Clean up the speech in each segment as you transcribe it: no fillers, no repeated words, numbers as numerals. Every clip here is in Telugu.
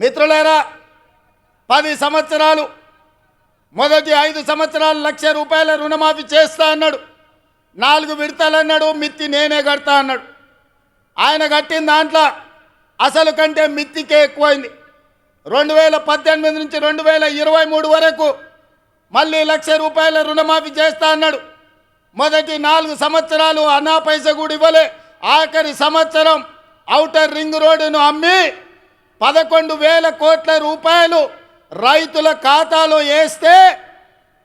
మిత్రులారా, 10 సంవత్సరాలు మొదటి 5 సంవత్సరాలు ₹1,00,000 రుణమాఫీ చేస్తా అన్నాడు. 4 విడతలు అన్నాడు. మిత్తి నేనే కడతా అన్నాడు. ఆయన కట్టిన దాంట్లో అసలు కంటే మిత్తికే ఎక్కువైంది. 2018 నుంచి 2023 వరకు మళ్ళీ ₹1,00,000 రుణమాఫీ చేస్తా అన్నాడు. మొదటి 4 సంవత్సరాలు అన్నా పైసా కూడా ఇవ్వలే. ఆఖరి సంవత్సరం ఔటర్ రింగ్ రోడ్డును అమ్మి 11,000 కోట్ల రూపాయలు రైతుల ఖాతాలో వేస్తే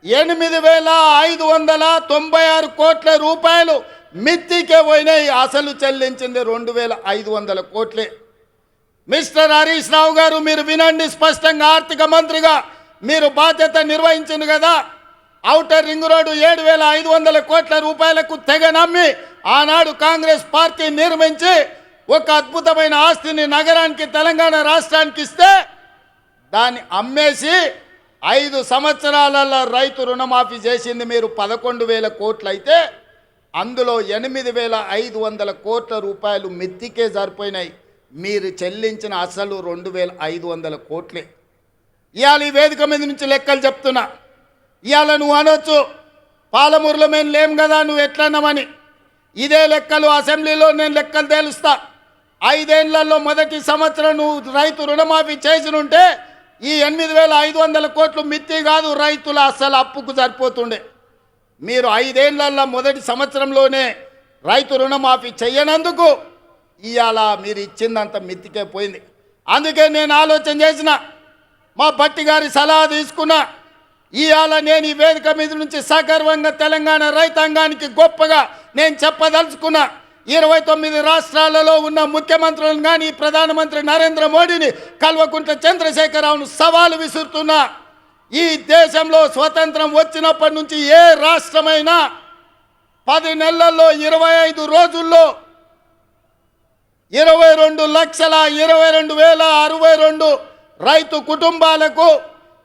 8,596 కోట్ల రూపాయలు మిత్తికే పోయినాయి. అసలు చెల్లించింది 2,500 కోట్లే. మిస్టర్ హరీష్ రావు గారు, మీరు వినండి స్పష్టంగా. ఆర్థిక మంత్రిగా మీరు బాధ్యత నిర్వహించింది కదా. ఔటర్ రింగ్ రోడ్డు 7,500 కోట్ల రూపాయలకు తెగ నమ్మి ఆనాడు కాంగ్రెస్ పార్టీ నిర్మించి ఒక అద్భుతమైన ఆస్తిని నగరానికి, తెలంగాణ రాష్ట్రానికి ఇస్తే దాన్ని అమ్మేసి 5 సంవత్సరాలలో రైతు రుణమాఫీ చేసింది మీరు 11,000 కోట్లు అయితే అందులో 8,500 కోట్ల రూపాయలు మిత్తికే సరిపోయినాయి. మీరు చెల్లించిన అసలు 2,500 కోట్లే. ఇవాళ ఈ వేదిక మీద నుంచి లెక్కలు చెప్తున్నా. ఇవాళ నువ్వు అనొచ్చు, పాలమూరులో మేము లేం కదా, నువ్వు ఎట్లన్నామని. ఇదే లెక్కలు అసెంబ్లీలో నేను లెక్కలు తేలుస్తా. 5 ఏళ్లలో మొదటి సంవత్సరం నువ్వు రైతు రుణమాఫీ చేసినుంటే ఈ 8,500 కోట్లు మిత్తి కాదు, రైతుల అసలు అప్పుకు సరిపోతుండే. మీరు 5 ఏళ్లలో మొదటి సంవత్సరంలోనే రైతు రుణమాఫీ చెయ్యనందుకు ఇవాళ మీరు ఇచ్చిందంత మిత్తికే పోయింది. అందుకే నేను ఆలోచన చేసిన, మా భట్టి గారి సలహా తీసుకున్నా. ఇవాళ నేను ఈ వేదిక మీద నుంచి సగర్వంగా తెలంగాణ రైతాంగానికి గొప్పగా నేను చెప్పదలుచుకున్నా. 29 రాష్ట్రాలలో ఉన్న ముఖ్యమంత్రులను కానీ ప్రధానమంత్రి నరేంద్ర మోడీని, కల్వకుంట్ల చంద్రశేఖరరావును సవాలు విసురుతున్నా. ఈ దేశంలో స్వతంత్రం వచ్చినప్పటి నుంచి ఏ రాష్ట్రమైనా 10 నెలల్లో 25 రోజుల్లో 22,22,062 రైతు కుటుంబాలకు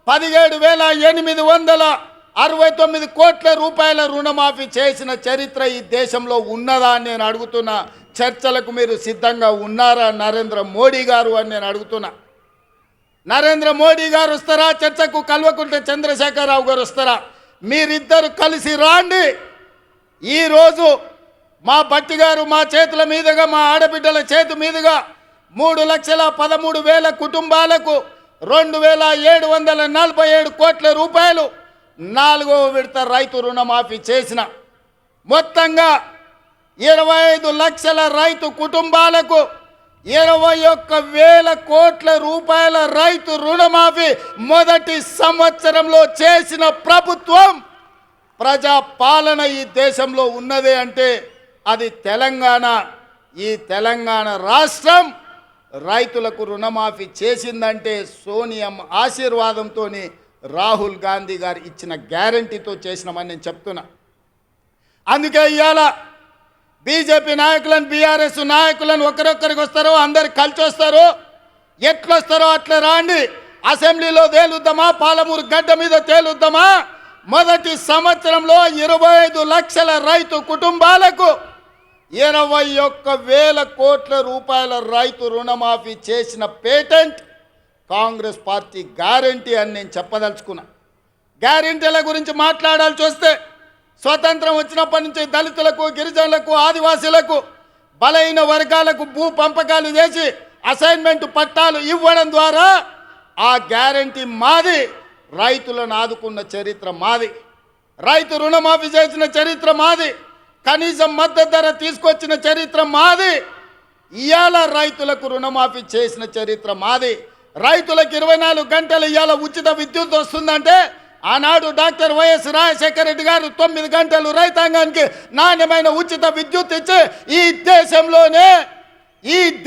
17,869 కోట్ల రూపాయల రుణమాఫీ చేసిన చరిత్ర ఈ దేశంలో ఉన్నదా అని నేను అడుగుతున్నా. చర్చలకు మీరు సిద్ధంగా ఉన్నారా నరేంద్ర మోడీ గారు అని నేను అడుగుతున్నా. నరేంద్ర మోడీ గారు వస్తారా చర్చకు? కల్వకుంట్ల చంద్రశేఖరరావు గారు వస్తారా? మీరిద్దరు కలిసి రాండి. ఈరోజు మా భట్టి గారు మా చేతుల మీదుగా, మా ఆడబిడ్డల చేతి మీదుగా 3,13,000 కుటుంబాలకు 2,747 కోట్ల రూపాయలు 4వ విడత రైతు రుణమాఫీ చేసిన. మొత్తంగా 25 లక్షల రైతు కుటుంబాలకు 21,000 కోట్ల రూపాయల రైతు రుణమాఫీ మొదటి సంవత్సరంలో చేసిన ప్రభుత్వం, ప్రజా పాలన ఈ దేశంలో ఉన్నదే అంటే అది తెలంగాణ. ఈ తెలంగాణ రాష్ట్రం రైతులకు రుణమాఫీ చేసిందంటే సోనియమ్మ ఆశీర్వాదంతో, రాహుల్ గాంధీ గారు ఇచ్చిన గ్యారంటీతో చేసినామని నేను చెప్తున్నా. అందుకే ఇవాళ బీజేపీ నాయకులను, బీఆర్ఎస్ నాయకులను ఒకరొక్కరికి వస్తారో అందరు కలిసి వస్తారో, ఎట్లొస్తారో అట్లా రాండి. అసెంబ్లీలో తేలుద్దామా, పాలమూరు గడ్డ మీద తేలుద్దామా. మొదటి సంవత్సరంలో 25 లక్షల రైతు కుటుంబాలకు 21,000 కోట్ల రూపాయల రైతు రుణమాఫీ చేసిన పేటెంట్ కాంగ్రెస్ పార్టీ గ్యారంటీ అని నేను చెప్పదలుచుకున్నా. గ్యారంటీల గురించి మాట్లాడాల్సి వస్తే, స్వతంత్రం వచ్చినప్పటి నుంచి దళితులకు, గిరిజనులకు, ఆదివాసీలకు, బలహీన వర్గాలకు భూ పంపకాలు చేసి అసైన్మెంట్ పట్టాలు ఇవ్వడం ద్వారా ఆ గ్యారంటీ మాది. రైతులను ఆదుకున్న చరిత్ర మాది. రైతు రుణమాఫీ చేసిన చరిత్ర మాది. కనీసం మద్దతు ధర తీసుకొచ్చిన చరిత్ర మాది. ఇవాళ రైతులకు రుణమాఫీ చేసిన చరిత్ర మాది. రైతులకు 24 గంటలు ఇవాళ ఉచిత విద్యుత్ వస్తుందంటే ఆనాడు డాక్టర్ వైఎస్ రాజశేఖర రెడ్డి గారు 9 గంటలు రైతాంగానికి నాణ్యమైన ఉచిత విద్యుత్ ఇచ్చి ఈ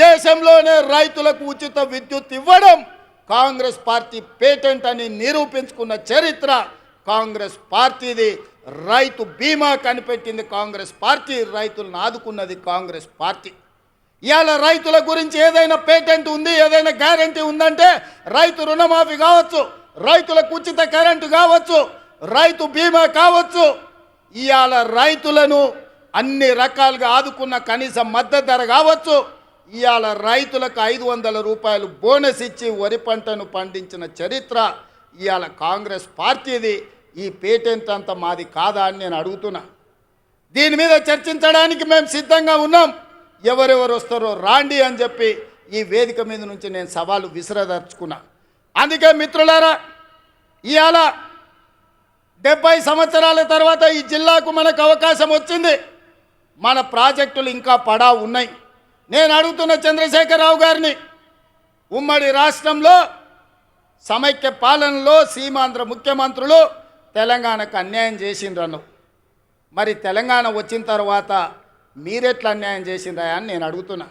దేశంలోనే రైతులకు ఉచిత విద్యుత్ ఇవ్వడం కాంగ్రెస్ పార్టీ పేటెంట్ అని నిరూపించుకున్న చరిత్ర కాంగ్రెస్ పార్టీది. రైతు బీమా కనిపెట్టింది కాంగ్రెస్ పార్టీ. రైతులను ఆదుకున్నది కాంగ్రెస్ పార్టీ. ఇవాళ రైతుల గురించి ఏదైనా పేటెంట్ ఉంది, ఏదైనా గ్యారంటీ ఉందంటే రైతు రుణమాఫీ కావచ్చు, రైతులకు ఉచిత కరెంటు కావచ్చు, రైతు బీమా కావచ్చు. ఇవాళ రైతులను అన్ని రకాలుగా ఆదుకున్న కనీస మద్దతు ధర కావచ్చు, ఇవాళ రైతులకు 500 రూపాయలు బోనస్ ఇచ్చి వరి పంటను పండించిన చరిత్ర ఇవాళ కాంగ్రెస్ పార్టీది. ఈ పేటెంట్ అంత మాది కాదా అని నేను అడుగుతున్నా. దీని మీద చర్చించడానికి మేము సిద్ధంగా ఉన్నాం. ఎవరెవరు వస్తారో రాండి అని చెప్పి ఈ వేదిక మీద నుంచి నేను సవాలు విసిరదర్చుకున్నా. అందుకే మిత్రులారా, ఇవాళ 70 సంవత్సరాల తర్వాత ఈ జిల్లాకు మనకు అవకాశం వచ్చింది. మన ప్రాజెక్టులు ఇంకా పడా ఉన్నాయి. నేను అడుగుతున్న చంద్రశేఖరరావు గారిని, ఉమ్మడి రాష్ట్రంలో సమైక్య పాలనలో సీమాంధ్ర ముఖ్యమంత్రులు తెలంగాణకు అన్యాయం చేసిండ్రను. మరి తెలంగాణ వచ్చిన తర్వాత మీరెట్లా అన్యాయం చేసిండ్రా అని నేను అడుగుతున్నా.